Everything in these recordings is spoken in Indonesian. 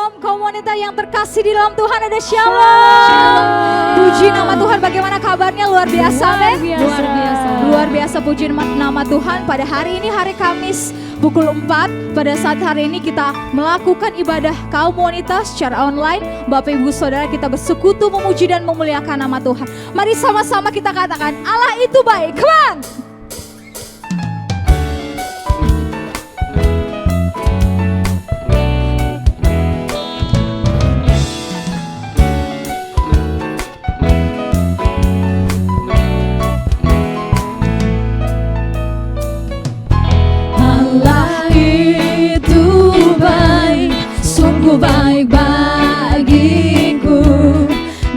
Shalom, kaum wanita yang terkasih di dalam Tuhan, ada shalom. Puji nama Tuhan, bagaimana kabarnya? Luar biasa, men? Luar biasa. Luar biasa, puji nama Tuhan. Pada hari ini, hari Kamis pukul 4, pada saat hari ini kita melakukan ibadah kaum wanita secara online. Bapak Ibu Saudara, kita bersekutu memuji dan memuliakan nama Tuhan. Mari sama-sama kita katakan, Allah itu baik. Come on! Baik bagiku,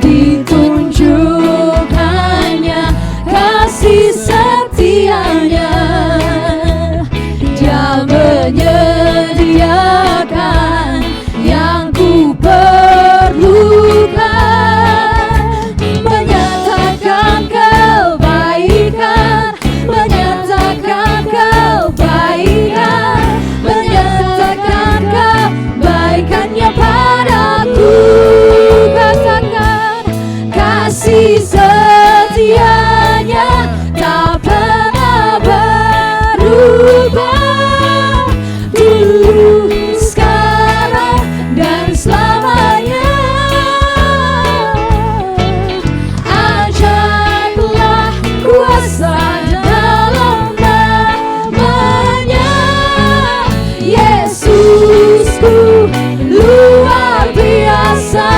ditunjukkannya kasih setianya. Dia menyediakan yang ku perlukan, menyatakan kebaikan, menyatakan kebaikan, menyatakan kebaikannya padaku. Katakan kasih setianya tak pernah berubah, dulu, sekarang, dan selamanya. Ajaiblah kuasa dalam namanya, Yesusku. Luar biasa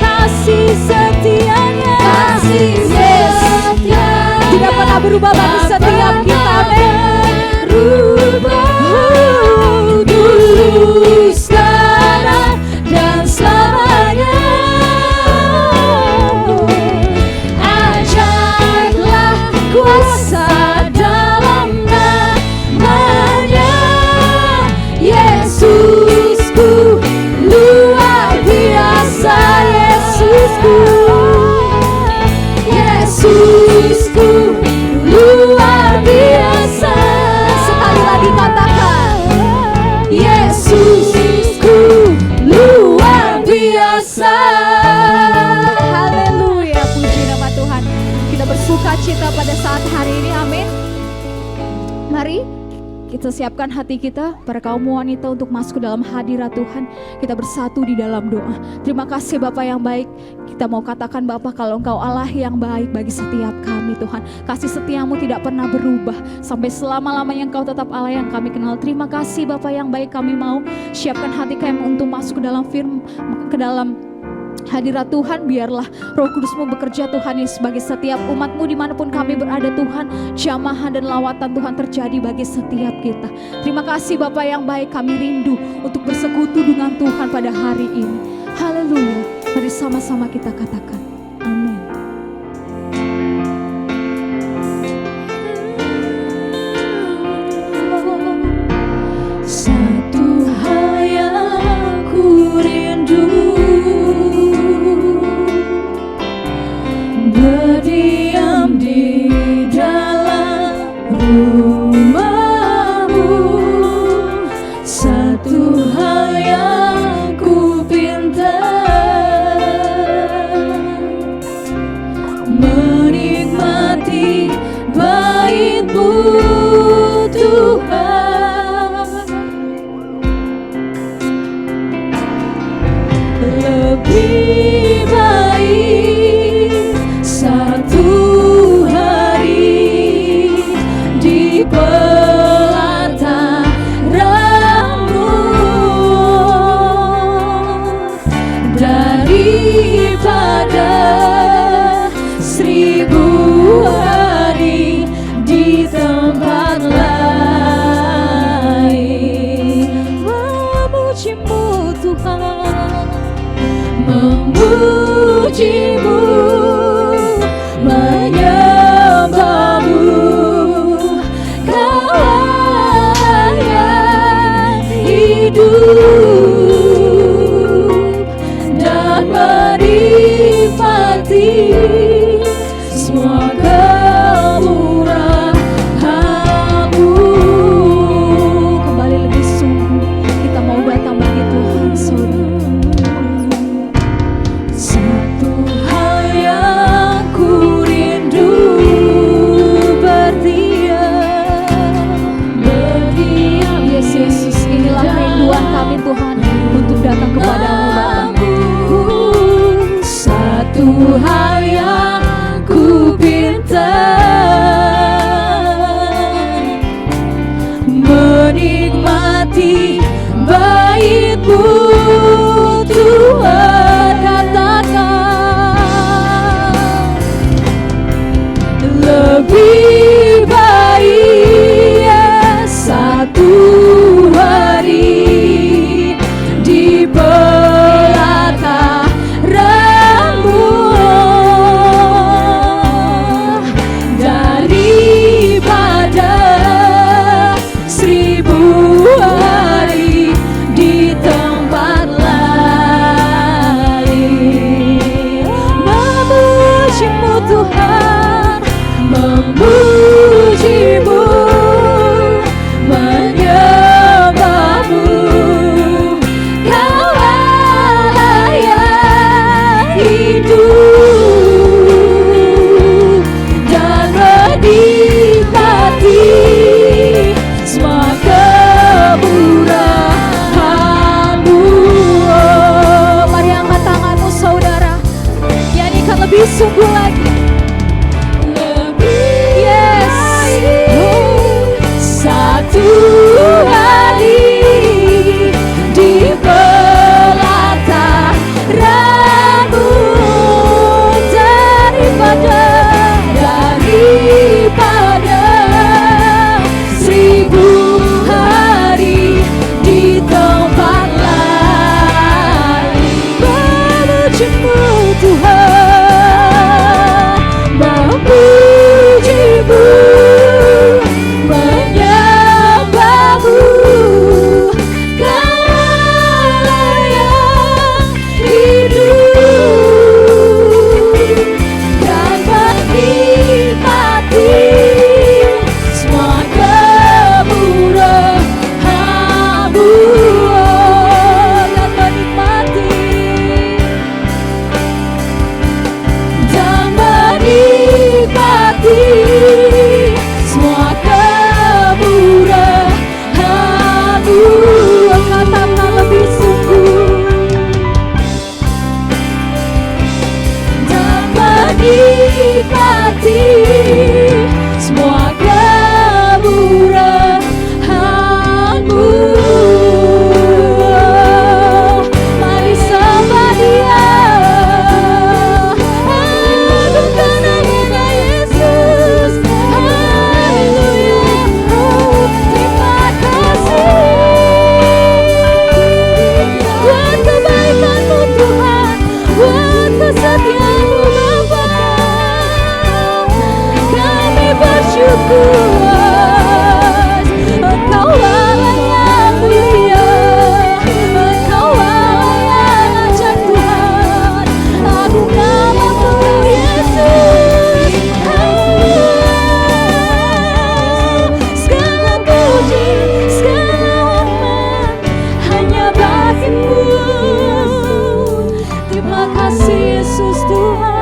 kasih setianya, kasih setia tidak pernah berubah bagi setiap kita, berubah dulu, sekarang, dan selamanya. Ajaiblah kuasa dalam namanya, Yesusku. Luar biasa Yesusku, Yesusku. Luar biasa. Sekali lagi katakan, Yesusku. Luar biasa. Haleluya, puji nama Tuhan. Kita bersuka cita pada saat hari ini, amin. Mari kita siapkan hati kita, para kaum wanita, untuk masuk ke dalam hadirat Tuhan. Kita bersatu di dalam doa. Terima kasih Bapa yang baik. Kita mau katakan Bapa, kalau Engkau Allah yang baik bagi setiap kami Tuhan. Kasih setiamu tidak pernah berubah, sampai selama-lamanya Engkau tetap Allah yang kami kenal. Terima kasih Bapa yang baik, kami mau siapkan hati kami untuk masuk ke dalam ke dalam hadirat Tuhan. Biarlah Roh Kudus-Mu bekerja Tuhan Yesus bagi setiap umat-Mu dimanapun kami berada Tuhan. Jamahan dan lawatan Tuhan terjadi bagi setiap kita. Terima kasih Bapa yang baik, kami rindu untuk bersekutu dengan Tuhan pada hari ini. Haleluya. Mari sama-sama kita katakan amin. Satu hal yang ku rindu, berdiam di dalam rumah-Mu. Satu hal yang ku pinta, menikmati bait-Mu Tuhan. Lebih baik satu hari di pelataran-Mu daripada 1000 hari di tempat lain. Memuji-Mu Tuhan, memuji-Mu, menyembah-Mu. Kau layak hidup dan menikmati semua kemurahan-Mu. Kembali lebih sungguh kita mau datang bagi Tuhan, Saudara. sungguh lagi. Yes. Satu hari di pelataranmu, daripada 1000 hari di tempat lain. Memujimu Tuhan, memujimu, menyembahmu, Kau yang hidup, dan menikmati semua kemurahan-Mu, dan menikmati semua kemurahan-Mu. Katakan lebih sungguh, dan menikmati semua kemurahan-Mu. Mari sembah Dia, anugerah namanya Yesus. Haleluya, terima kasih buat kebaikan-Mu Tuhan, buat kesetiaan-Mu Bapa. Kami bersyukur, Engkau Allah yang mulia, Engkau Allah yang ajaib Tuhan. Agung nama-Mu Yesus. Segala puji, segala hormat hanya bagi-Mu. Terima kasih Yesus Tuhan.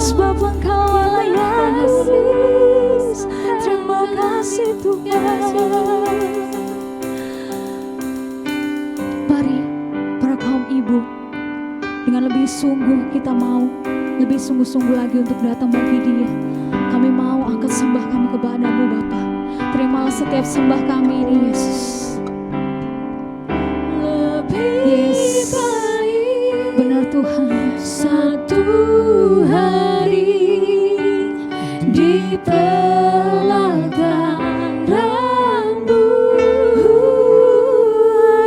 Sebab Engkau Allah yang aziz. Terima kasih Tuhan. Mari para kaum ibu, dengan lebih sungguh kita mau, lebih sungguh-sungguh lagi untuk datang bagi Dia. Kami mau angkat sembah kami kepada-Mu Bapa. Terimalah setiap sembah kami ini Yesus. Lebih baik Benar Tuhan. satu hari di pelataran-Mu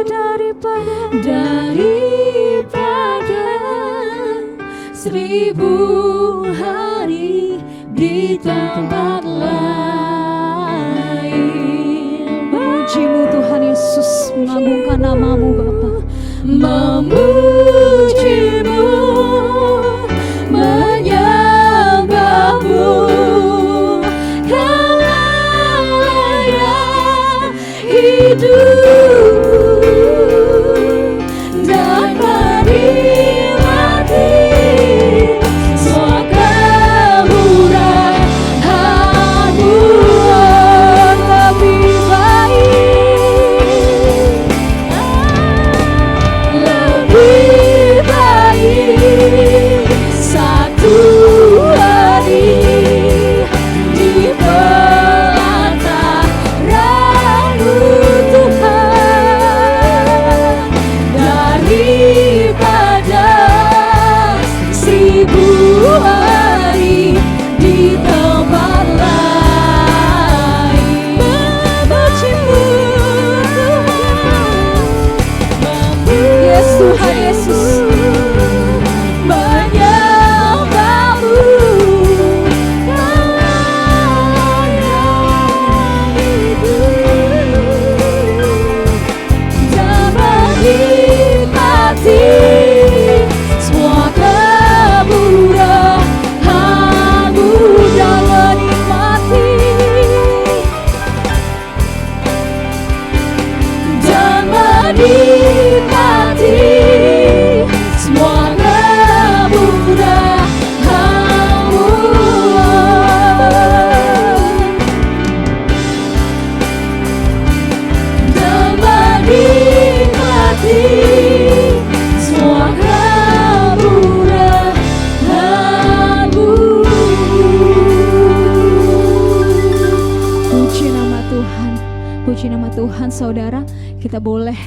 daripada 1000 hari di tempat lain. Memuji-Mu Tuhan Yesus, mengagungkan nama-Mu Bapa. Memujimu, menyembahmu, Kau Allah yang hidup, dan menikmati semua kemurahan-Mu. Lebih baik, lebih baik satu hari di pelataran-Mu Tuhan, daripada 1000 hari di tempat lain. Memuji-Mu Tuhan, Yes Tuhan Yesus. menyembahmu, Kau yang hidup, dan menikmati semua kemurahan-Mu, dan menikmati semua kemurahan-Mu, dan menikmati semua nama Tuhan, saudara, kita boleh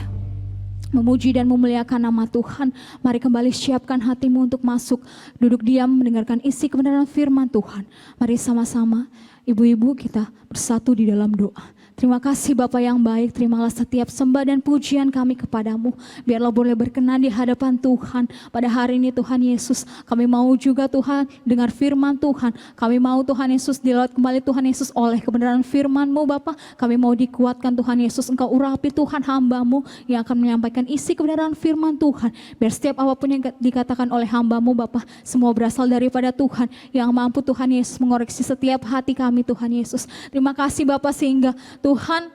memuji dan memuliakan nama Tuhan. Mari kembali siapkan hatimu untuk masuk, duduk diam mendengarkan isi kebenaran firman Tuhan. Mari sama-sama ibu-ibu kita bersatu di dalam doa. Terima kasih Bapa yang baik, terimalah setiap sembah dan pujian kami kepadamu. Biarlah boleh berkenan di hadapan Tuhan. Pada hari ini Tuhan Yesus, kami mau juga Tuhan dengar firman Tuhan. Kami mau Tuhan Yesus dilawat kembali Tuhan Yesus oleh kebenaran firman-Mu Bapa. Kami mau dikuatkan Tuhan Yesus, Engkau urapi Tuhan hamba-Mu yang akan menyampaikan isi kebenaran firman Tuhan. Biar setiap apapun yang dikatakan oleh hamba-Mu Bapa, semua berasal daripada Tuhan yang mampu Tuhan Yesus mengoreksi setiap hati kami Tuhan Yesus. Terima kasih Bapa sehingga Tuhan,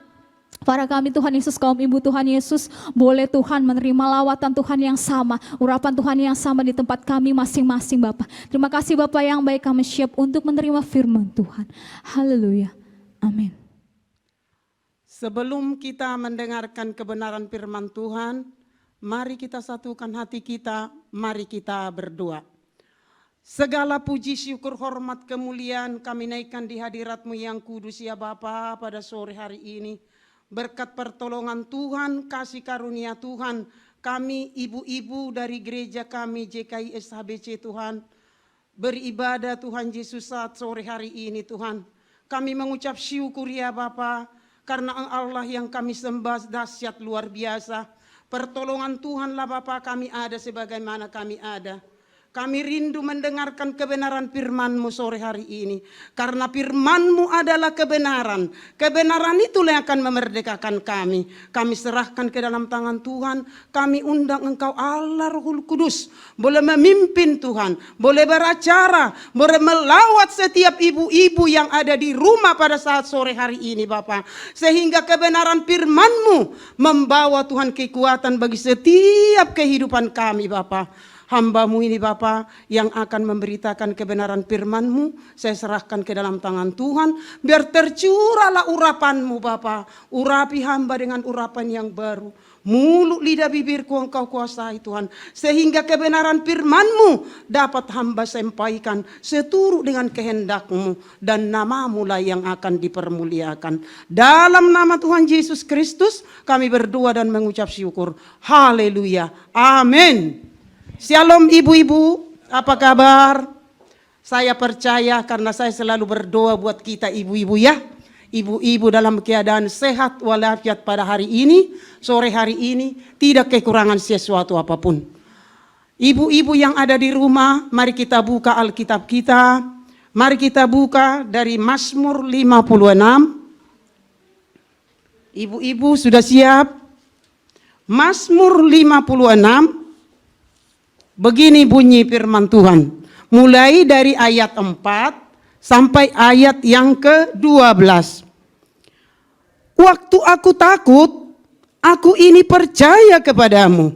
para kami Tuhan Yesus, kaum ibu Tuhan Yesus, boleh Tuhan menerima lawatan Tuhan yang sama, urapan Tuhan yang sama di tempat kami masing-masing Bapak. Terima kasih Bapak yang baik, kami siap untuk menerima firman Tuhan. Haleluya. Amin. Sebelum kita mendengarkan kebenaran firman Tuhan, mari kita satukan hati kita, mari kita berdoa. Segala puji, syukur, hormat, kemuliaan kami naikkan di hadirat-Mu yang kudus ya Bapa pada sore hari ini. Berkat pertolongan Tuhan, kasih karunia Tuhan, kami ibu-ibu dari gereja kami JKI SHBC Tuhan, beribadah Tuhan Yesus saat sore hari ini Tuhan. Kami mengucap syukur ya Bapa, karena Allah yang kami sembah dahsyat luar biasa. Pertolongan Tuhanlah Bapa kami ada sebagaimana kami ada. Kami rindu mendengarkan kebenaran firman-Mu sore hari ini. Karena firman-Mu adalah kebenaran. Kebenaran itulah yang akan memerdekakan kami. Kami serahkan ke dalam tangan Tuhan. Kami undang Engkau Allah Roh Kudus. Boleh memimpin Tuhan. Boleh beracara. Boleh melawat setiap ibu-ibu yang ada di rumah pada saat sore hari ini Bapak. Sehingga kebenaran firman-Mu membawa Tuhan kekuatan bagi setiap kehidupan kami Bapak. Hamba-Mu ini Bapa yang akan memberitakan kebenaran firman-Mu, saya serahkan ke dalam tangan Tuhan. Biar tercurahlah urapan-Mu Bapa. Urapi hamba dengan urapan yang baru. Mulut lidah bibirku Engkau kuasai Tuhan. Sehingga kebenaran firman-Mu dapat hamba sampaikan seturut dengan kehendak-Mu. Dan nama-Mu lah yang akan dipermuliakan. Dalam nama Tuhan Yesus Kristus kami berdoa dan mengucap syukur. Haleluya. Amin. Shalom ibu-ibu, apa kabar? Saya percaya karena saya selalu berdoa buat kita ibu-ibu ya. Ibu-ibu dalam keadaan sehat walafiat pada hari ini, sore hari ini, tidak kekurangan sesuatu apapun. Ibu-ibu yang ada di rumah, mari kita buka Alkitab kita. Mari kita buka dari Mazmur 56. Ibu-ibu sudah siap? Mazmur 56. Begini bunyi firman Tuhan, mulai dari ayat 4 sampai ayat yang ke-12. Waktu aku takut, aku ini percaya kepadamu.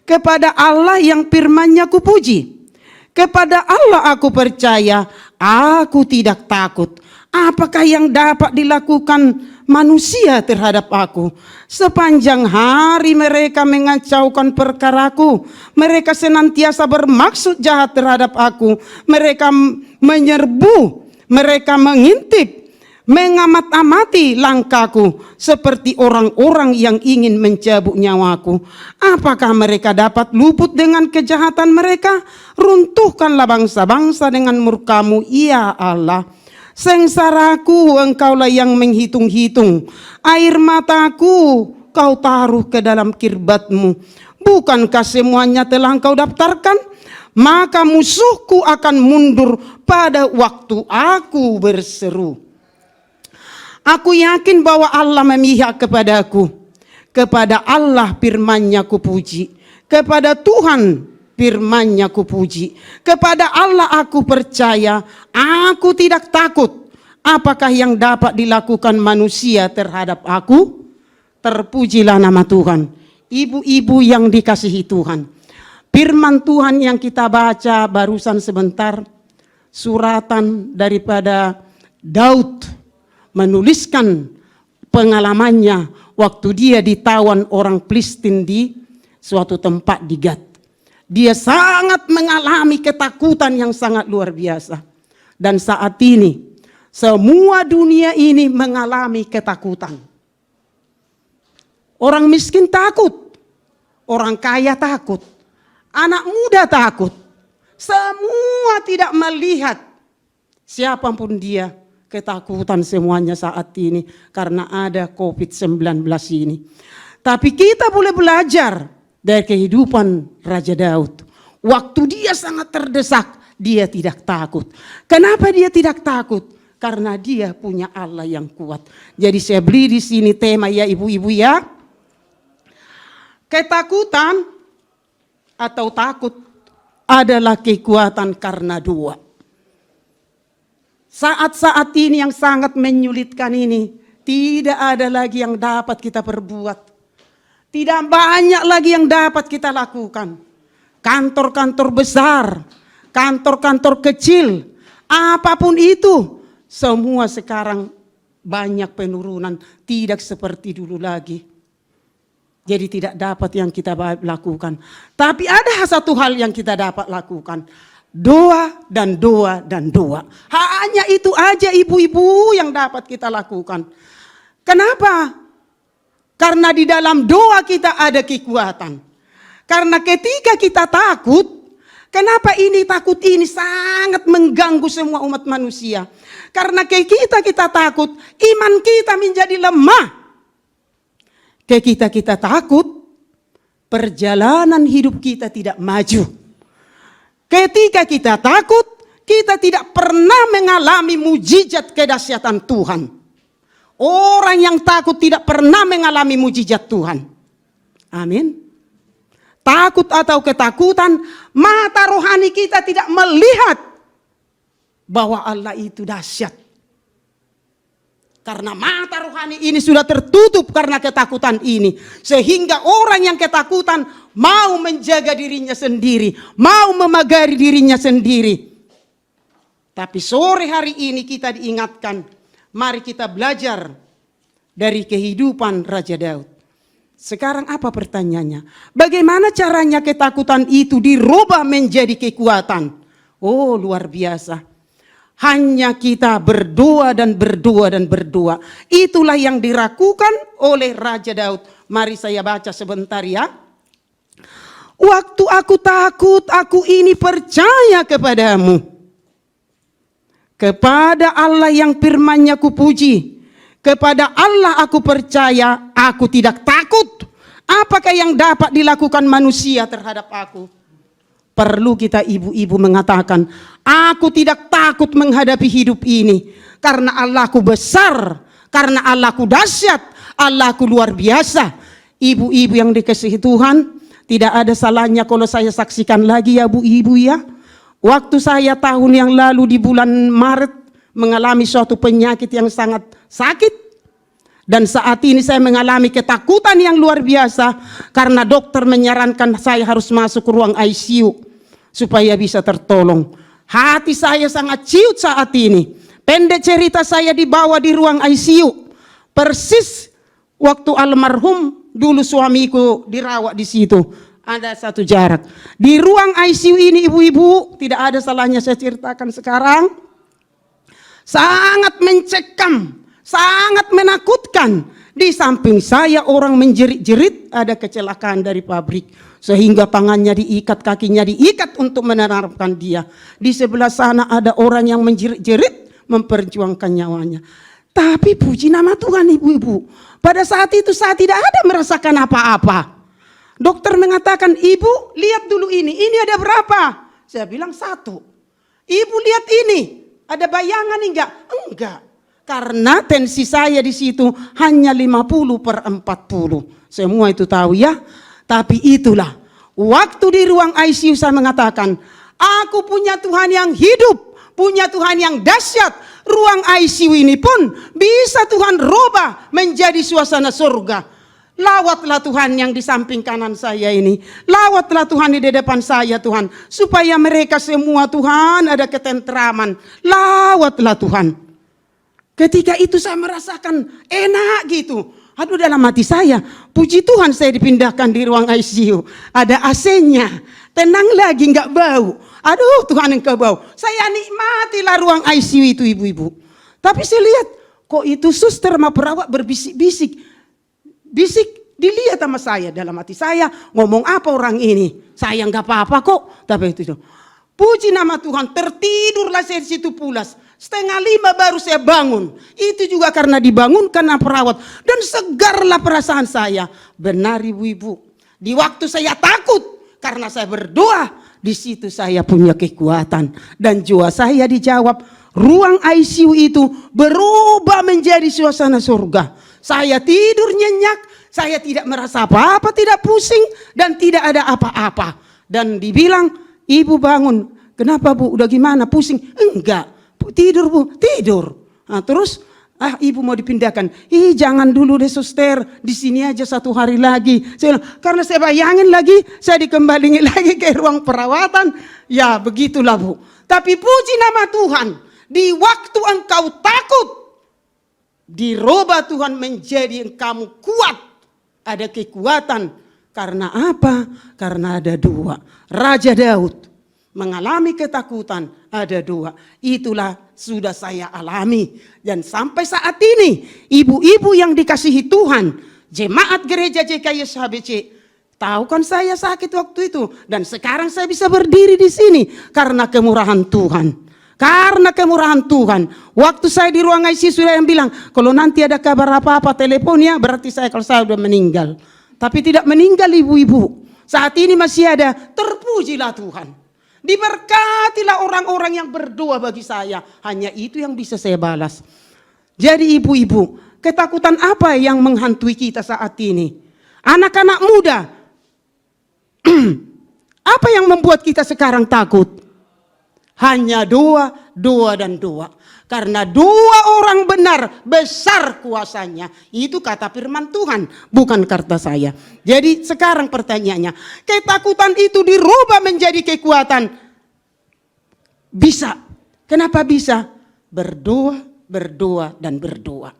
Kepada Allah yang firman-Nya kupuji. Kepada Allah aku percaya, aku tidak takut. Apakah yang dapat dilakukan manusia terhadap aku? Sepanjang hari mereka mengacaukan perkaraku. Mereka senantiasa bermaksud jahat terhadap aku. Mereka menyerbu, mereka mengintip, mengamat-amati langkahku seperti orang-orang yang ingin mencabut nyawaku. Apakah mereka dapat luput dengan kejahatan mereka? Runtuhkanlah bangsa-bangsa dengan murka-Mu, ya Allah. Sengsaraku Engkaulah yang menghitung-hitung. Air mataku Kau taruh ke dalam kirbat-Mu. Bukankah semuanya telah Engkau daftarkan? Maka musuhku akan mundur pada waktu aku berseru. Aku yakin bahwa Allah memihak kepadaku. Kepada Allah firman-Nya kupuji. Kepada Tuhan firman-Nya kupuji. Kepada Allah aku percaya, aku tidak takut. Apakah yang dapat dilakukan manusia terhadap aku? Terpujilah nama Tuhan. Ibu-ibu yang dikasihi Tuhan. Firman Tuhan yang kita baca barusan sebentar, suratan daripada Daud menuliskan pengalamannya waktu dia ditawan orang Filistin di suatu tempat di Gat. Dia sangat mengalami ketakutan yang sangat luar biasa. Dan saat ini, semua dunia ini mengalami ketakutan. Orang miskin takut, orang kaya takut, anak muda takut. Semua tidak melihat, siapapun dia, ketakutan semuanya saat ini karena ada COVID-19 ini. Tapi kita boleh belajar dari kehidupan Raja Daud. Waktu dia sangat terdesak, dia tidak takut. Kenapa dia tidak takut? Karena dia punya Allah yang kuat. Jadi saya beri di sini tema ya ibu-ibu ya. Ketakutan atau takut adalah kekuatan karena doa. Saat-saat ini yang sangat menyulitkan ini, tidak ada lagi yang dapat kita perbuat. Tidak banyak lagi yang dapat kita lakukan. Kantor-kantor besar, kantor-kantor kecil, apapun itu, semua sekarang banyak penurunan, tidak seperti dulu lagi. Jadi tidak dapat yang kita lakukan. Tapi ada satu hal yang kita dapat lakukan. Doa dan doa dan doa. Hanya itu aja ibu-ibu yang dapat kita lakukan. Kenapa? Karena di dalam doa kita ada kekuatan. Karena ketika kita takut, kenapa ini takut ini sangat mengganggu semua umat manusia. Karena kita takut, iman kita menjadi lemah. Kita takut, perjalanan hidup kita tidak maju. Ketika kita takut, kita tidak pernah mengalami mujizat kedahsyatan Tuhan. Orang yang takut tidak pernah mengalami mujizat Tuhan. Amin. Takut atau ketakutan, mata rohani kita tidak melihat bahwa Allah itu dahsyat. Karena mata rohani ini sudah tertutup karena ketakutan ini. Sehingga orang yang ketakutan mau menjaga dirinya sendiri. Mau memagari dirinya sendiri. Tapi sore hari ini kita diingatkan. Mari kita belajar dari kehidupan Raja Daud. Sekarang apa pertanyaannya? Bagaimana caranya ketakutan itu dirubah menjadi kekuatan? Oh, luar biasa. Hanya kita berdoa dan berdoa dan berdoa. Itulah yang dilakukan oleh Raja Daud. Mari saya baca sebentar ya. Waktu aku takut, aku ini percaya kepadamu. Kepada Allah yang firman-Nya kupuji. Kepada Allah aku percaya, aku tidak takut. Apakah yang dapat dilakukan manusia terhadap aku? Perlu kita ibu-ibu mengatakan, aku tidak takut menghadapi hidup ini. Karena Allahku besar, karena Allahku dahsyat, Allahku luar biasa. Ibu-ibu yang dikasihi Tuhan, tidak ada salahnya kalau saya saksikan lagi ya bu-ibu ya. Waktu saya tahun yang lalu di bulan Maret mengalami suatu penyakit yang sangat sakit. Dan saat ini saya mengalami ketakutan yang luar biasa karena dokter menyarankan saya harus masuk ke ruang ICU supaya bisa tertolong. Hati saya sangat ciut saat ini. Pendek cerita, saya dibawa di ruang ICU. Persis waktu almarhum dulu suamiku dirawat di situ. Ada satu jarak. Di ruang ICU ini ibu-ibu, tidak ada salahnya saya ceritakan sekarang. Sangat mencekam, sangat menakutkan. Di samping saya orang menjerit-jerit, ada kecelakaan dari pabrik. Sehingga tangannya diikat, kakinya diikat untuk menerapkan dia. Di sebelah sana ada orang yang menjerit-jerit, memperjuangkan nyawanya. Tapi puji nama Tuhan ibu-ibu. Pada saat itu saya tidak ada merasakan apa-apa. Dokter mengatakan, ibu lihat dulu ini ada berapa? Saya bilang 1. Ibu lihat ini, ada bayangan enggak? Enggak. Karena tensi saya di situ hanya 50/40. Semua itu tahu ya. Tapi itulah, waktu di ruang ICU saya mengatakan, aku punya Tuhan yang hidup, punya Tuhan yang dahsyat. Ruang ICU ini pun bisa Tuhan rubah menjadi suasana surga. Lawatlah Tuhan yang di samping kanan saya ini. Lawatlah Tuhan di depan saya Tuhan. Supaya mereka semua Tuhan ada ketentraman. Lawatlah Tuhan. Ketika itu saya merasakan enak gitu. Aduh, dalam hati saya, puji Tuhan saya dipindahkan di ruang ICU. Ada AC-nya, tenang lagi, nggak bau. Aduh Tuhan engkau bau. Saya nikmatilah ruang ICU itu ibu-ibu. Tapi saya lihat, kok itu suster sama perawat berbisik-bisik. Bisik, dilihat lihat sama saya, dalam hati saya, ngomong apa orang ini? Saya nggak apa-apa kok. Tapi itu. Puji nama Tuhan, tertidurlah saya di situ pulas. 4:30 baru saya bangun. Itu juga karena dibangunkan perawat. Dan segarlah perasaan saya. Benar ibu-ibu. Di waktu saya takut, karena saya berdoa, di situ saya punya kekuatan. Dan doa saya dijawab. Ruang ICU itu berubah menjadi suasana surga. Saya tidur nyenyak, saya tidak merasa apa-apa, tidak pusing, dan tidak ada apa-apa. Dan dibilang, ibu bangun. Kenapa bu? Udah gimana? Pusing? Enggak. Tidur bu? Tidur. Nah, terus, ibu mau dipindahkan. Jangan dulu deh suster, di sini aja 1 hari lagi. Saya bilang, karena saya bayangin lagi, saya dikembaliin lagi ke ruang perawatan. Ya begitulah bu. Tapi puji nama Tuhan, di waktu engkau takut, dirubah Tuhan menjadi kamu kuat. Ada kekuatan. Karena apa? Karena ada 2. Raja Daud mengalami ketakutan, ada 2. Itulah sudah saya alami. Dan sampai saat ini, ibu-ibu yang dikasihi Tuhan, jemaat gereja JKY HBC, tahu kan saya sakit waktu itu. Dan sekarang saya bisa berdiri di sini karena kemurahan Tuhan. Karena kemurahan Tuhan. Waktu saya di ruang ICU sudah yang bilang, kalau nanti ada kabar apa-apa teleponnya, berarti kalau saya sudah meninggal. Tapi tidak meninggal ibu-ibu. Saat ini masih ada. Terpujilah Tuhan. Diberkatilah orang-orang yang berdoa bagi saya. Hanya itu yang bisa saya balas. Jadi ibu-ibu, ketakutan apa yang menghantui kita saat ini? Anak-anak muda. Apa yang membuat kita sekarang takut? Hanya doa, doa dan doa. Karena 2 orang benar, besar kuasanya. Itu kata firman Tuhan, bukan kata saya. Jadi sekarang pertanyaannya, ketakutan itu dirubah menjadi kekuatan. Bisa. Kenapa bisa? Berdoa, berdoa dan berdoa.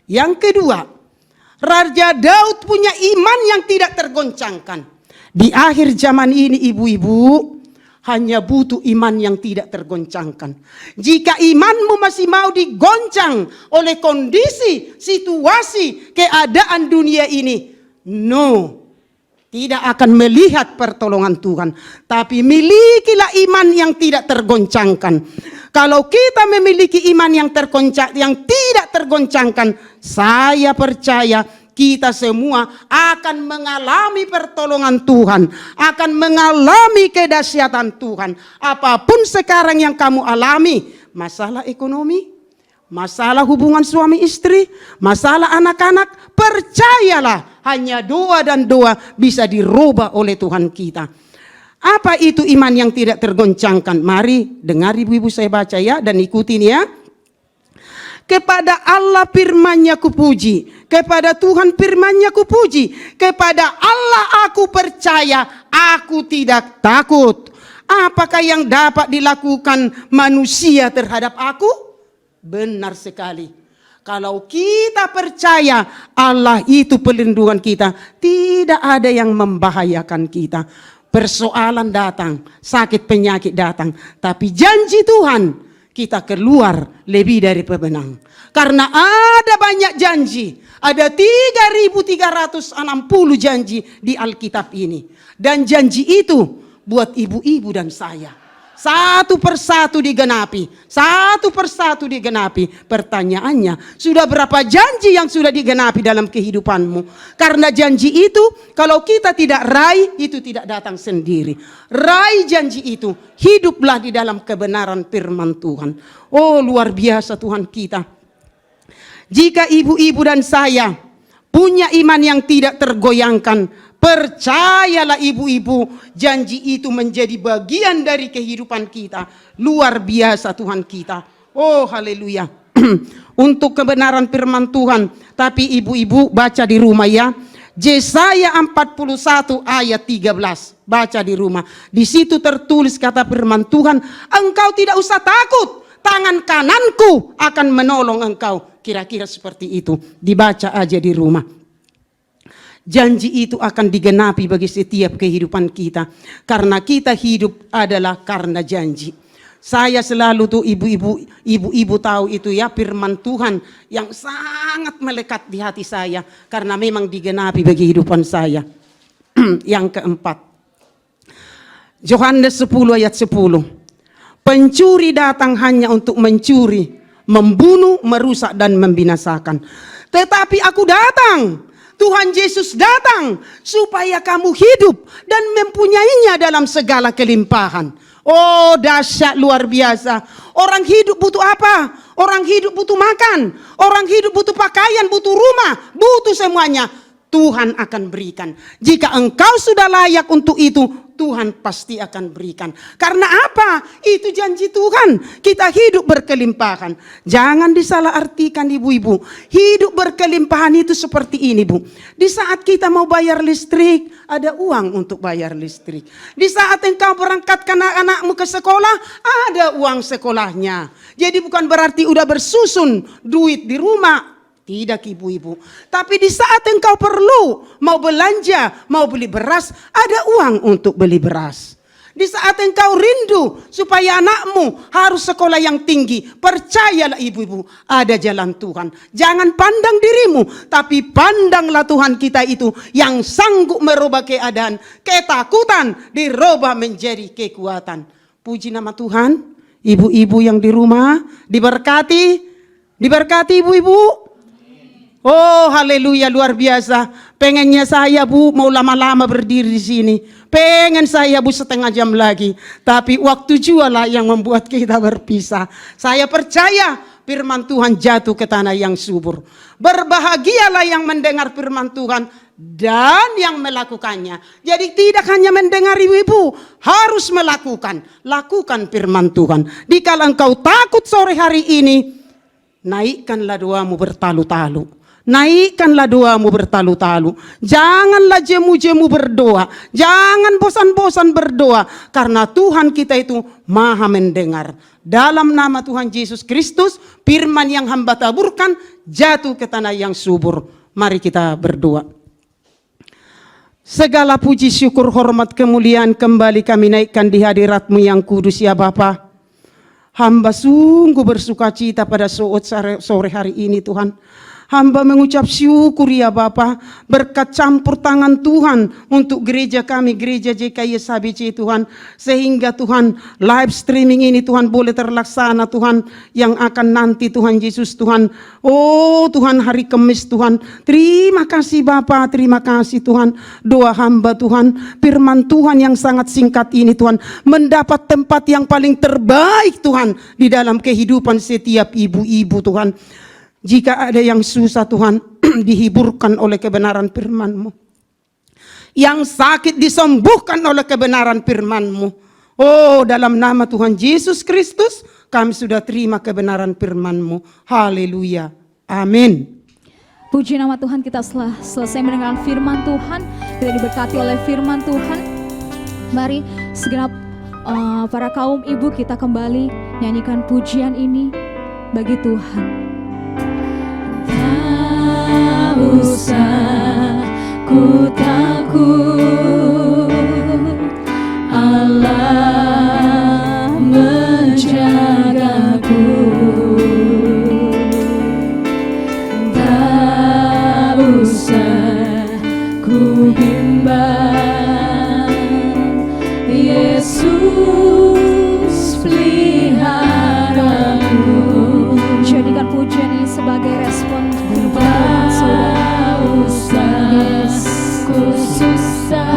Yang kedua, Raja Daud punya iman yang tidak tergoncangkan. Di akhir zaman ini ibu-ibu, hanya butuh iman yang tidak tergoncangkan. Jika imanmu masih mau digoncang oleh kondisi, situasi, keadaan dunia ini, no, tidak akan melihat pertolongan Tuhan. Tapi milikilah iman yang tidak tergoncangkan. Kalau kita memiliki iman yang tidak tergoncangkan, saya percaya kita semua akan mengalami pertolongan Tuhan, akan mengalami kedahsyatan Tuhan. Apapun sekarang yang kamu alami, masalah ekonomi, masalah hubungan suami istri, masalah anak-anak, percayalah hanya doa dan doa bisa dirubah oleh Tuhan kita. Apa itu iman yang tidak tergoncangkan? Mari dengar ibu-ibu saya baca ya, dan ikutin ya. Kepada Allah firman-Nya kupuji, kepada Tuhan firman-Nya kupuji, kepada Allah aku percaya, aku tidak takut. Apakah yang dapat dilakukan manusia terhadap aku? Benar sekali. Kalau kita percaya Allah itu pelindungan kita, tidak ada yang membahayakan kita. Persoalan datang, sakit penyakit datang, tapi janji Tuhan, kita keluar lebih dari pemenang. Karena ada banyak janji. Ada 3.360 janji di Alkitab ini. Dan janji itu buat ibu-ibu dan saya. Satu persatu digenapi. Satu persatu digenapi. Pertanyaannya, sudah berapa janji yang sudah digenapi dalam kehidupanmu? Karena janji itu, kalau kita tidak raih, itu tidak datang sendiri. Raih janji itu, hiduplah di dalam kebenaran firman Tuhan. Oh, luar biasa Tuhan kita. Jika ibu-ibu dan saya punya iman yang tidak tergoyangkan, percayalah ibu-ibu, janji itu menjadi bagian dari kehidupan kita. Luar biasa Tuhan kita. Oh haleluya. Untuk kebenaran firman Tuhan. Tapi ibu-ibu baca di rumah ya. Yesaya 41 ayat 13. Baca di rumah. Di situ tertulis kata firman Tuhan, engkau tidak usah takut, tangan kananku akan menolong engkau. Kira-kira seperti itu. Dibaca aja di rumah. Janji itu akan digenapi bagi setiap kehidupan kita. Karena kita hidup adalah karena janji. Saya selalu tuh ibu-ibu tahu itu ya, firman Tuhan yang sangat melekat di hati saya karena memang digenapi bagi kehidupan saya. Yang keempat, Yohanes 10 ayat 10. Pencuri datang hanya untuk mencuri, membunuh, merusak dan membinasakan. Tetapi aku datang, Tuhan Yesus datang supaya kamu hidup dan mempunyainya dalam segala kelimpahan. Oh, dahsyat luar biasa. Orang hidup butuh apa? Orang hidup butuh makan. Orang hidup butuh pakaian, butuh rumah, butuh semuanya. Tuhan akan berikan. Jika engkau sudah layak untuk itu, Tuhan pasti akan berikan. Karena apa? Itu janji Tuhan. Kita hidup berkelimpahan. Jangan disalahartikan ibu-ibu. Hidup berkelimpahan itu seperti ini, Bu. Di saat kita mau bayar listrik, ada uang untuk bayar listrik. Di saat engkau berangkatkan anak-anakmu ke sekolah, ada uang sekolahnya. Jadi bukan berarti udah bersusun duit di rumah. Tidak ibu-ibu. Tapi di saat engkau perlu mau belanja, mau beli beras, ada uang untuk beli beras. Di saat engkau rindu supaya anakmu harus sekolah yang tinggi, percayalah ibu-ibu, ada jalan Tuhan. Jangan pandang dirimu, tapi pandanglah Tuhan kita itu yang sanggup merubah keadaan. Ketakutan dirubah menjadi kekuatan. Puji nama Tuhan. Ibu-ibu yang di rumah diberkati. Diberkati ibu-ibu. Oh, haleluya, luar biasa. Pengennya saya, Bu, mau lama-lama berdiri di sini. Pengen saya, Bu, setengah jam lagi. Tapi waktu jualah yang membuat kita berpisah. Saya percaya firman Tuhan jatuh ke tanah yang subur. Berbahagialah yang mendengar firman Tuhan dan yang melakukannya. Jadi tidak hanya mendengar ibu-ibu, harus melakukan. Lakukan firman Tuhan. Dikala engkau takut sore hari ini, naikkanlah doamu bertalu-talu. Naikkanlah doamu bertalu-talu. Janganlah jemu-jemu berdoa. Jangan bosan-bosan berdoa. Karena Tuhan kita itu maha mendengar. Dalam nama Tuhan Yesus Kristus, firman yang hamba taburkan jatuh ke tanah yang subur. Mari kita berdoa. Segala puji, syukur, hormat, kemuliaan kembali kami naikkan di hadirat-Mu yang kudus ya Bapa. Hamba sungguh bersuka cita pada sore hari ini Tuhan. Hamba mengucap syukur ya Bapa, berkat campur tangan Tuhan untuk gereja kami, gereja JKI SHBC Tuhan. Sehingga Tuhan live streaming ini Tuhan boleh terlaksana Tuhan, yang akan nanti Tuhan Yesus Tuhan. Oh Tuhan, hari Kamis Tuhan. Terima kasih Bapa, terima kasih Tuhan. Doa hamba Tuhan, firman Tuhan yang sangat singkat ini Tuhan, mendapat tempat yang paling terbaik Tuhan di dalam kehidupan setiap ibu-ibu Tuhan. Jika ada yang susah Tuhan, dihiburkan oleh kebenaran firman-Mu. Yang sakit disembuhkan oleh kebenaran firman-Mu. Oh, dalam nama Tuhan Yesus Kristus, kami sudah terima kebenaran firman-Mu. Haleluya. Amin. Puji nama Tuhan, kita selesai mendengarkan firman Tuhan. Kita diberkati oleh firman Tuhan. Mari segenap para kaum ibu kita kembali nyanyikan pujian ini bagi Tuhan. Tak usah ku takut, Allah menjagaku. Tak usah ku bimbang, Yesus peliharaku. Jadikan pujian ini sebagai respon kepada Tuhan saudara. Ku susah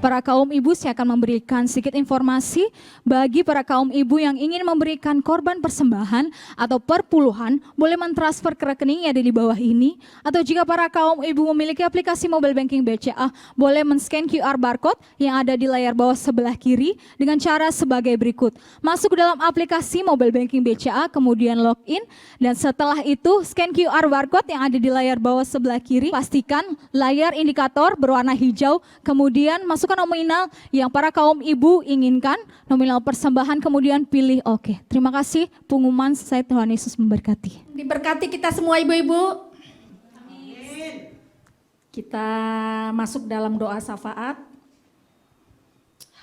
Para kaum ibu, saya akan memberikan sedikit informasi bagi para kaum ibu yang ingin memberikan korban persembahan atau perpuluhan, boleh mentransfer ke rekening yang ada di bawah ini. Atau jika para kaum ibu memiliki aplikasi mobile banking BCA, boleh men-scan QR barcode yang ada di layar bawah sebelah kiri dengan cara sebagai berikut. Masuk ke dalam aplikasi mobile banking BCA, kemudian login, dan setelah itu scan QR barcode yang ada di layar bawah sebelah kiri. Pastikan layar indikator berwarna hijau, kemudian masukkan nominal yang para kaum ibu inginkan, nominal persembahan, kemudian pilih oke. Terima kasih pengumuman saya, Tuhan Yesus memberkati. Diberkati kita semua ibu-ibu. Kita masuk dalam doa syafaat.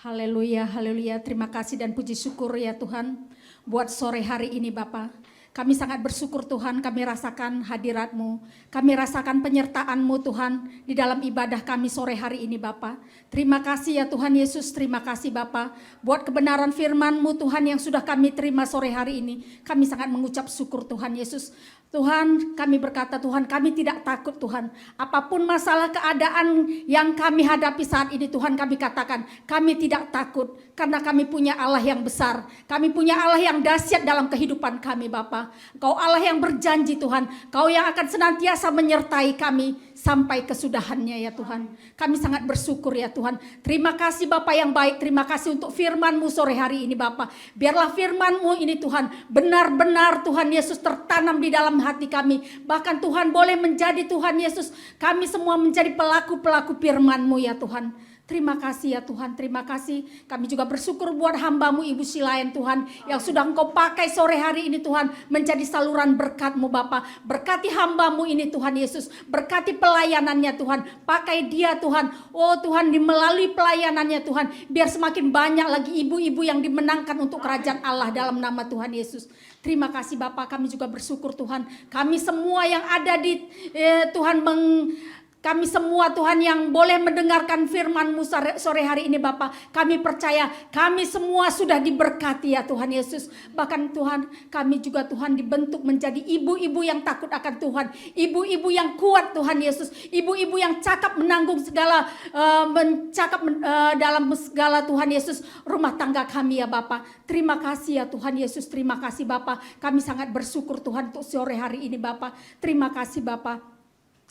Haleluya, haleluya. Terima kasih dan puji syukur ya Tuhan buat sore hari ini Bapa. Kami sangat bersyukur Tuhan, kami rasakan hadirat-Mu, kami rasakan penyertaan-Mu Tuhan di dalam ibadah kami sore hari ini Bapa. Terima kasih ya Tuhan Yesus, terima kasih Bapa buat kebenaran firman-Mu Tuhan yang sudah kami terima sore hari ini. Kami sangat mengucap syukur Tuhan Yesus. Tuhan, kami berkata Tuhan, kami tidak takut Tuhan. Apapun masalah keadaan yang kami hadapi saat ini Tuhan, kami katakan kami tidak takut. Karena kami punya Allah yang besar. Kami punya Allah yang dahsyat dalam kehidupan kami Bapa. Kau Allah yang berjanji Tuhan. Kau yang akan senantiasa menyertai kami sampai kesudahannya ya Tuhan. Kami sangat bersyukur ya Tuhan. Terima kasih Bapa yang baik. Terima kasih untuk firman-Mu sore hari ini Bapa. Biarlah firman-Mu ini Tuhan benar-benar Tuhan Yesus tertanam di dalam hati kami. Bahkan Tuhan boleh menjadi Tuhan Yesus. Kami semua menjadi pelaku-pelaku firman-Mu ya Tuhan. Terima kasih ya Tuhan, terima kasih. Kami juga bersyukur buat hamba-Mu Ibu Silayan Tuhan, yang sudah Engkau pakai sore hari ini Tuhan, menjadi saluran berkat-Mu Bapa. Berkati hamba-Mu ini Tuhan Yesus, berkati pelayanannya Tuhan. Pakai dia Tuhan, oh Tuhan, melalui pelayanannya Tuhan, biar semakin banyak lagi ibu-ibu yang dimenangkan untuk kerajaan Allah dalam nama Tuhan Yesus. Terima kasih Bapa, kami juga bersyukur Tuhan. Kami semua yang ada di Tuhan kami semua Tuhan yang boleh mendengarkan firman-Mu sore hari ini Bapa. Kami percaya kami semua sudah diberkati ya Tuhan Yesus. Bahkan Tuhan kami juga Tuhan dibentuk menjadi ibu-ibu yang takut akan Tuhan. Ibu-ibu yang kuat Tuhan Yesus. Ibu-ibu yang cakap menanggung segala dalam segala Tuhan Yesus rumah tangga kami ya Bapa. Terima kasih ya Tuhan Yesus. Terima kasih Bapa. Kami sangat bersyukur Tuhan untuk sore hari ini Bapa. Terima kasih Bapa.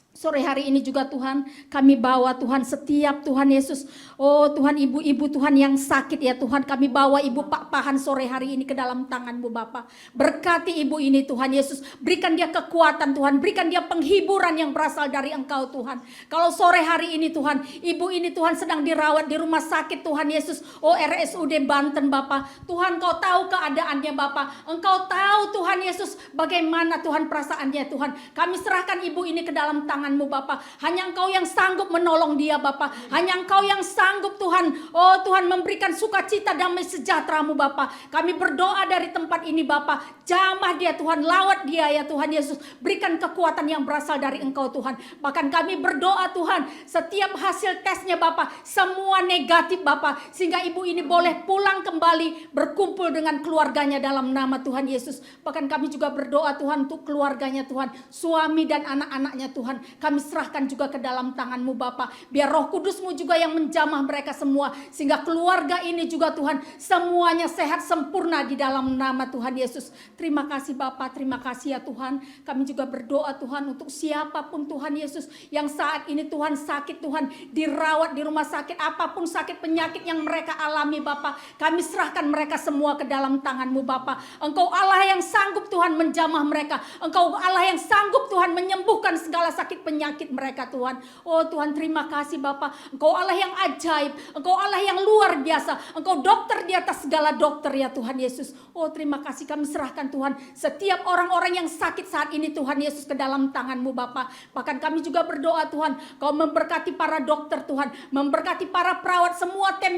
Sore hari ini juga Tuhan, kami bawa Tuhan setiap Tuhan Yesus. Oh Tuhan, ibu-ibu Tuhan yang sakit ya Tuhan, kami bawa Ibu Pak Pahan sore hari ini ke dalam tangan-Mu Bapa. Berkati ibu ini Tuhan Yesus, berikan dia kekuatan Tuhan, berikan dia penghiburan yang berasal dari Engkau Tuhan. Kalau sore hari ini Tuhan, ibu ini Tuhan sedang dirawat di rumah sakit Tuhan Yesus, oh RSUD Banten Bapa. Tuhan Kau tahu keadaannya Bapa, Engkau tahu Tuhan Yesus bagaimana Tuhan perasaannya Tuhan. Kami serahkan ibu ini ke dalam tangan-Mu Bapa. Hanya Engkau yang sanggup menolong dia Bapa. Hanya Engkau yang sanggup Tuhan, oh Tuhan, memberikan sukacita damai sejahtera-Mu Bapa. Kami berdoa dari tempat ini Bapa, jamah dia Tuhan, lawat dia ya Tuhan Yesus. Berikan kekuatan yang berasal dari Engkau Tuhan. Bahkan kami berdoa Tuhan, setiap hasil tesnya Bapa semua negatif Bapa, sehingga ibu ini boleh pulang kembali berkumpul dengan keluarganya dalam nama Tuhan Yesus. Bahkan kami juga berdoa Tuhan untuk keluarganya Tuhan, suami dan anak-anaknya Tuhan. Kami serahkan juga ke dalam tangan-Mu Bapa. Biar Roh Kudus-Mu juga yang menjamah mereka semua, sehingga keluarga ini juga Tuhan semuanya sehat sempurna di dalam nama Tuhan Yesus. Terima kasih Bapa, terima kasih ya Tuhan. Kami juga berdoa Tuhan untuk siapapun Tuhan Yesus yang saat ini Tuhan sakit Tuhan, dirawat di rumah sakit, apapun sakit penyakit yang mereka alami Bapa. Kami serahkan mereka semua ke dalam tangan-Mu Bapa. Engkau Allah yang sanggup Tuhan menjamah mereka. Engkau Allah yang sanggup Tuhan menyembuhkan segala sakit penyakit mereka Tuhan. Oh Tuhan, terima kasih Bapa. Engkau Allah yang ajaib, Engkau Allah yang luar biasa. Engkau dokter di atas segala dokter ya Tuhan Yesus. Oh terima kasih, kami serahkan Tuhan setiap orang-orang yang sakit saat ini Tuhan Yesus ke dalam tangan-Mu Bapa. Bahkan kami juga berdoa Tuhan, Kau memberkati para dokter Tuhan, memberkati para perawat, semua tim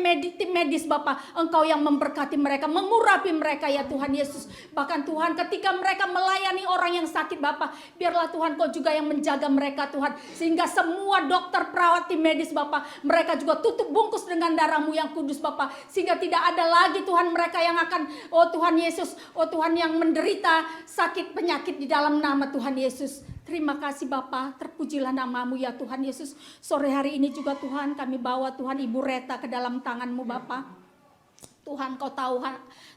medis Bapa. Engkau yang memberkati mereka, mengurapi mereka ya Tuhan Yesus. Bahkan Tuhan ketika mereka melayani orang yang sakit Bapa, biarlah Tuhan Kau juga yang menjaga mereka mereka Tuhan. Sehingga semua dokter, perawat, tim medis Bapak, mereka juga tutup bungkus dengan darah-Mu yang kudus Bapak. Sehingga tidak ada lagi Tuhan mereka yang akan, oh Tuhan Yesus, oh Tuhan yang menderita sakit penyakit di dalam nama Tuhan Yesus. Terima kasih Bapa, terpujilah nama-Mu ya Tuhan Yesus. Sore hari ini juga Tuhan kami bawa Tuhan Ibu Reta ke dalam tangan-Mu Bapa. Tuhan Kau tahu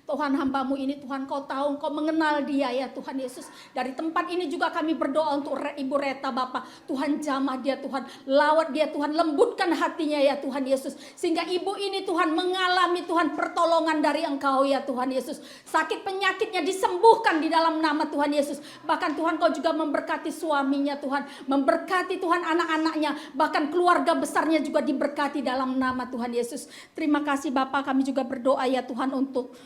Tuhan hamba-Mu ini, Tuhan Kau tahu, Kau mengenal dia ya Tuhan Yesus. Dari tempat ini juga kami berdoa untuk Ibu Reta Bapak. Tuhan jamah dia Tuhan, lawat dia Tuhan, lembutkan hatinya ya Tuhan Yesus. Sehingga ibu ini Tuhan mengalami Tuhan pertolongan dari Engkau ya Tuhan Yesus. Sakit penyakitnya disembuhkan di dalam nama Tuhan Yesus. Bahkan Tuhan Kau juga memberkati suaminya Tuhan, memberkati Tuhan anak-anaknya, bahkan keluarga besarnya juga diberkati dalam nama Tuhan Yesus. Terima kasih Bapak, kami juga berdoa ya Tuhan untuk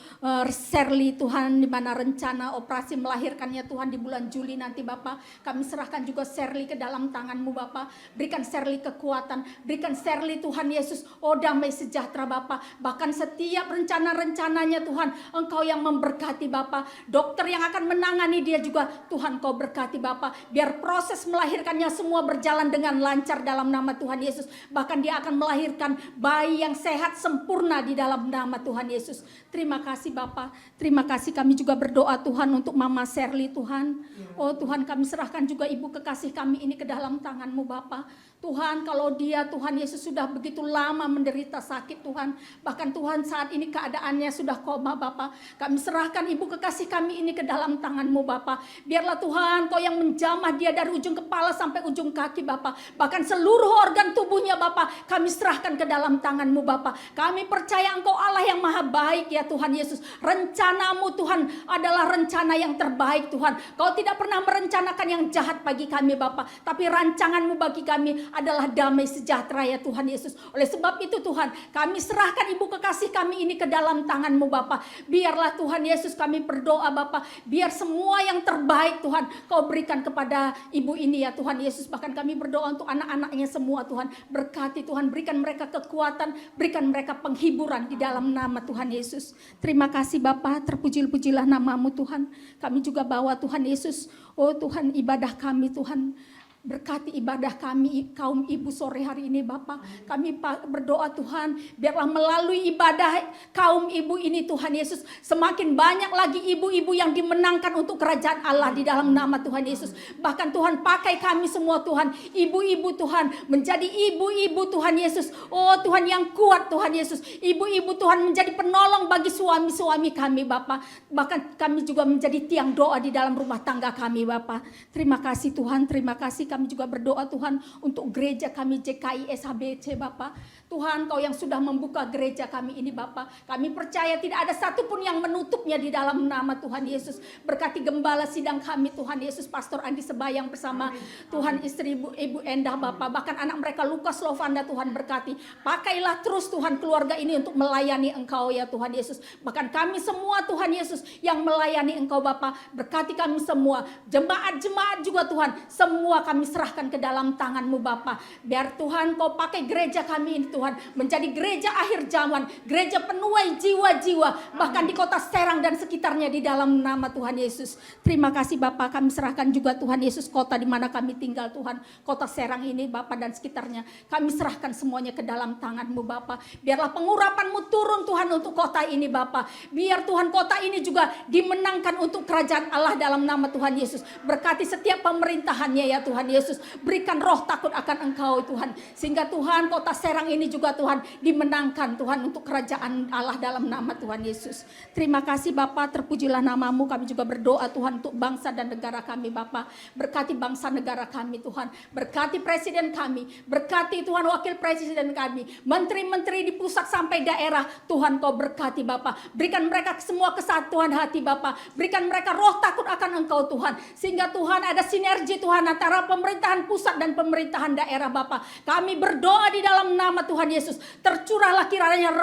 Shirley Tuhan, di mana rencana operasi melahirkannya Tuhan di bulan Juli nanti Bapak. Kami serahkan juga Shirley ke dalam tangan-Mu Bapak. Berikan Shirley kekuatan, berikan Shirley Tuhan Yesus, oh damai sejahtera Bapak. Bahkan setiap rencana-rencananya Tuhan, Engkau yang memberkati Bapak. Dokter yang akan menangani dia juga Tuhan Kau berkati Bapak. Biar proses melahirkannya semua berjalan dengan lancar dalam nama Tuhan Yesus. Bahkan dia akan melahirkan bayi yang sehat sempurna di dalam nama Tuhan Yesus. Terima kasih Bapak, terima kasih kami juga berdoa Tuhan untuk Mama Shirley Tuhan. Oh Tuhan, kami serahkan juga ibu kekasih kami ini ke dalam tangan-Mu Bapak. Tuhan, kalau dia Tuhan Yesus sudah begitu lama menderita sakit Tuhan, bahkan Tuhan saat ini keadaannya sudah koma Bapak. Kami serahkan ibu kekasih kami ini ke dalam tangan-Mu Bapak. Biarlah Tuhan Kau yang menjamah dia dari ujung kepala sampai ujung kaki Bapak. Bahkan seluruh organ tubuhnya Bapak, kami serahkan ke dalam tangan-Mu Bapak. Kami percaya Engkau Allah yang maha baik ya Tuhan Yesus. Rencana-Mu Tuhan adalah rencana yang terbaik Tuhan. Kau tidak pernah merencanakan yang jahat bagi kami Bapak, tapi rancangan-Mu bagi kami adalah damai sejahtera ya Tuhan Yesus. Oleh sebab itu Tuhan, kami serahkan ibu kekasih kami ini ke dalam tangan-Mu Bapak. Biarlah Tuhan Yesus kami berdoa Bapak, biar semua yang terbaik Tuhan Kau berikan kepada ibu ini ya Tuhan Yesus. Bahkan kami berdoa untuk anak-anaknya semua Tuhan. Berkati Tuhan, berikan mereka kekuatan, berikan mereka penghiburan di dalam nama Tuhan Yesus. Terima kasih Bapak, terpuji-pujilah nama-Mu Tuhan. Kami juga bawa Tuhan Yesus, oh Tuhan, ibadah kami Tuhan. Berkati ibadah kami kaum ibu sore hari ini Bapak. Kami berdoa Tuhan, biarlah melalui ibadah kaum ibu ini Tuhan Yesus, semakin banyak lagi ibu-ibu yang dimenangkan untuk kerajaan Allah di dalam nama Tuhan Yesus. Bahkan Tuhan pakai kami semua Tuhan, ibu-ibu Tuhan, menjadi ibu-ibu Tuhan Yesus. Oh Tuhan yang kuat Tuhan Yesus. Ibu-ibu Tuhan menjadi penolong bagi suami-suami kami Bapak. Bahkan kami juga menjadi tiang doa di dalam rumah tangga kami Bapak. Terima kasih Tuhan, terima kasih. Kami juga berdoa Tuhan untuk gereja kami JKI SHBC Bapak. Tuhan Kau yang sudah membuka gereja kami ini Bapak. Kami percaya tidak ada satupun yang menutupnya di dalam nama Tuhan Yesus. Berkati gembala sidang kami Tuhan Yesus, Pastor Andi Sebayang bersama Tuhan istri Ibu Endah Bapak. Bahkan anak mereka Lukas Lovanda Tuhan berkati. Pakailah terus Tuhan keluarga ini untuk melayani Engkau ya Tuhan Yesus. Bahkan kami semua Tuhan Yesus yang melayani Engkau Bapak. Berkati kami semua. Jemaat-jemaat juga Tuhan. Semua kami serahkan ke dalam tangan-Mu Bapak. Biar Tuhan Kau pakai gereja kami ini Tuhan menjadi gereja akhir zaman, gereja penuai jiwa-jiwa bahkan di kota Serang dan sekitarnya di dalam nama Tuhan Yesus. Terima kasih Bapak, kami serahkan juga Tuhan Yesus kota di mana kami tinggal Tuhan, kota Serang ini Bapak dan sekitarnya. Kami serahkan semuanya ke dalam tangan-Mu Bapak. Biarlah pengurapan-Mu turun Tuhan untuk kota ini Bapak. Biar Tuhan kota ini juga dimenangkan untuk kerajaan Allah dalam nama Tuhan Yesus. Berkati setiap pemerintahannya ya Tuhan Yesus. Berikan roh takut akan Engkau Tuhan. Sehingga Tuhan kota Serang ini juga Tuhan dimenangkan Tuhan untuk kerajaan Allah dalam nama Tuhan Yesus. Terima kasih Bapak, terpujilah nama-Mu. Kami juga berdoa Tuhan untuk bangsa dan negara kami Bapak. Berkati bangsa negara kami Tuhan. Berkati presiden kami. Berkati Tuhan wakil presiden kami. Menteri-menteri di pusat sampai daerah. Tuhan Kau berkati Bapak. Berikan mereka semua kesatuan hati Bapak. Berikan mereka roh takut akan Engkau Tuhan. Sehingga Tuhan ada sinergi Tuhan antara pemerintahan pusat dan pemerintahan daerah Bapak. Kami berdoa di dalam nama Tuhan Yesus, tercurahlah kiranya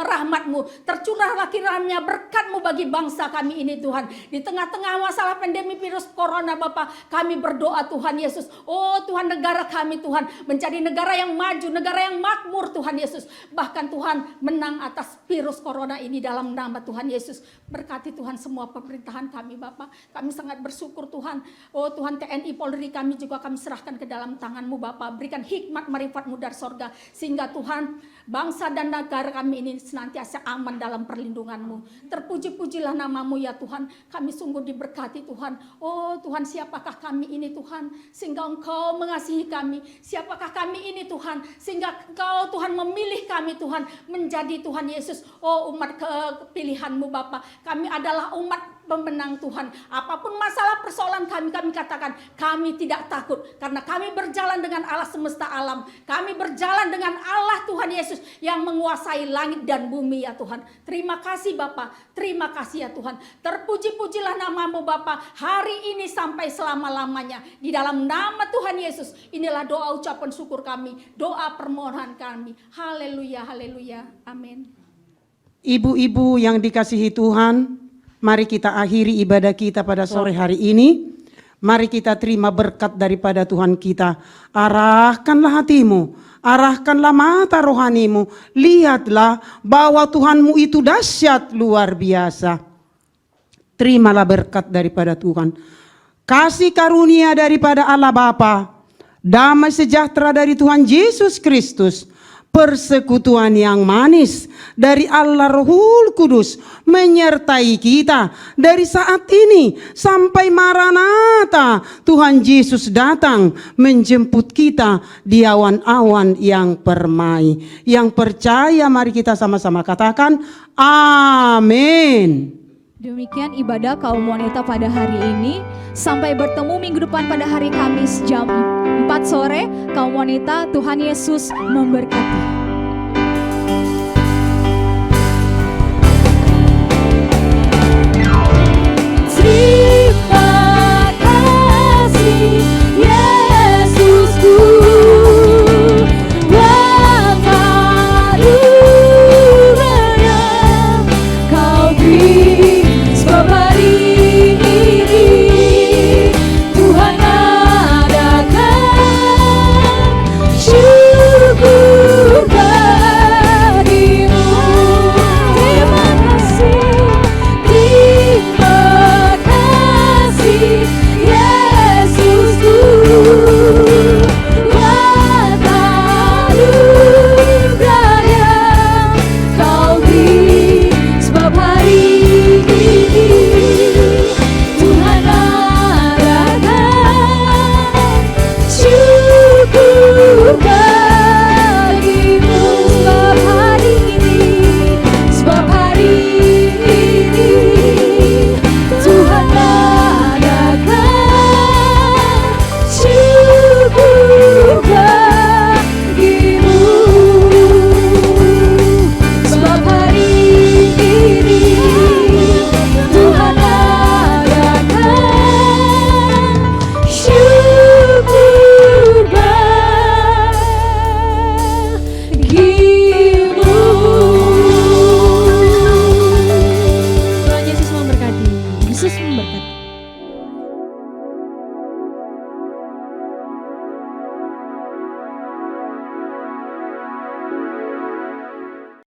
rahmat-Mu, tercurahlah kiranya berkat-Mu bagi bangsa kami ini Tuhan. Di tengah-tengah masalah pandemi virus corona Bapak, kami berdoa Tuhan Yesus, oh Tuhan negara kami Tuhan, menjadi negara yang maju, negara yang makmur Tuhan Yesus. Bahkan Tuhan menang atas virus corona ini dalam nama Tuhan Yesus. Berkati Tuhan semua pemerintahan kami Bapak. Kami sangat bersyukur Tuhan, oh Tuhan TNI Polri kami juga juga kami serahkan ke dalam tangan-Mu Bapa. Berikan hikmat marifat-Mu dari sorga, sehingga Tuhan bangsa dan negara kami ini senantiasa aman dalam perlindungan-Mu. Terpuji-pujilah nama-Mu ya Tuhan. Kami sungguh diberkati Tuhan. Oh Tuhan, siapakah kami ini Tuhan, sehingga Engkau mengasihi kami. Siapakah kami ini Tuhan, sehingga Engkau Tuhan memilih kami Tuhan menjadi Tuhan Yesus. Oh umat kepilihan-Mu Bapa. Kami adalah umat pemenang Tuhan. Apapun masalah persoalan kami katakan kami tidak takut, karena kami berjalan dengan Allah semesta alam. Kami berjalan dengan Allah Tuhan Yesus yang menguasai langit dan bumi ya Tuhan. Terima kasih Bapa, terima kasih ya Tuhan. Terpuji-pujilah nama-Mu Bapa hari ini sampai selama-lamanya. Di dalam nama Tuhan Yesus, inilah doa ucapan syukur kami, doa permohonan kami. Haleluya, haleluya, amin. Ibu-ibu yang dikasihi Tuhan, mari kita akhiri ibadah kita pada sore hari ini. Mari kita terima berkat daripada Tuhan kita. Arahkanlah hatimu, arahkanlah mata rohanimu. Lihatlah bahwa Tuhanmu itu dahsyat luar biasa. Terimalah berkat daripada Tuhan. Kasih karunia daripada Allah Bapa, damai sejahtera dari Tuhan Yesus Kristus, persekutuan yang manis dari Allah Rohul Kudus menyertai kita dari saat ini sampai Maranatha. Tuhan Yesus datang menjemput kita di awan-awan yang permai. Yang percaya mari kita sama-sama katakan amin. Demikian ibadah kaum wanita pada hari ini. Sampai bertemu minggu depan pada hari Kamis jam 4 sore. Kaum wanita, Tuhan Yesus memberkati.